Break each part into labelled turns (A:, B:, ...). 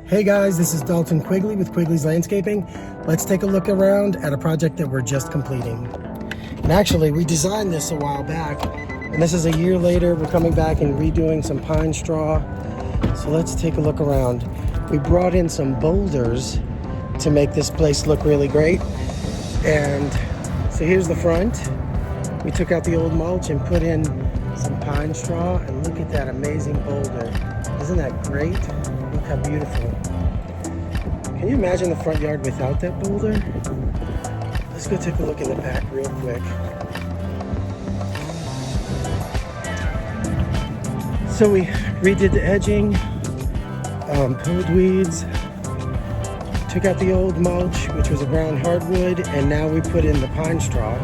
A: Hey guys, this is Dalton Quigley with Quigley's Landscaping. Let's take a look around at a project that we're just completing. And actually, we designed this a while back, and this is a year later. We're coming back and redoing some pine straw. So let's take a look around. We brought in some boulders to make this place look really great. And so here's the front. We took out the old mulch and put in some pine straw, and look at that amazing boulder. Isn't that great? Look how beautiful. Can you imagine the front yard without that boulder? Let's go take a look in the back real quick. So we redid the edging, pulled weeds, took out the old mulch, which was a brown hardwood, and now we put in the pine straw.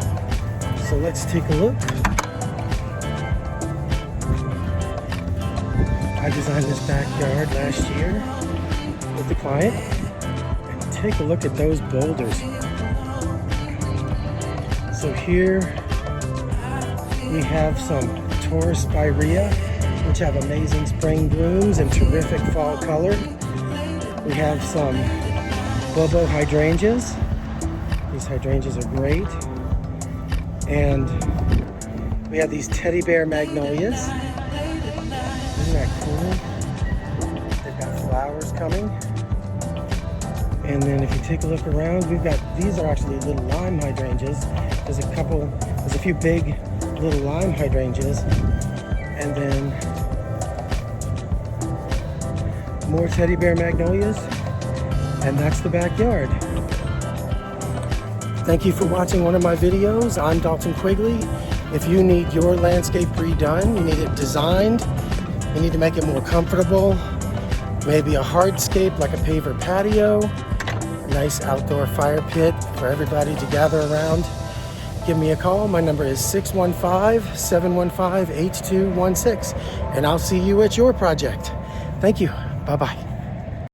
A: So let's take a look. I designed this backyard last year with the client. And take a look at those boulders. So here we have some Taurus spirea, which have amazing spring blooms and terrific fall color. We have some Bobo hydrangeas. These hydrangeas are great. And we have these teddy bear magnolias. Isn't that cool? They've got flowers coming. And then if you take a look around, we've got, these are actually little lime hydrangeas. There's a few big little lime hydrangeas. And then more teddy bear magnolias. And that's the backyard. Thank you for watching one of my videos. I'm Dalton Quigley. If you need your landscape redone, you need it designed, you need to make it more comfortable, maybe a hardscape like a paver patio, a nice outdoor fire pit for everybody to gather around, give me a call. My number is 615-715-8216, and I'll see you at your project. Thank you. Bye-bye.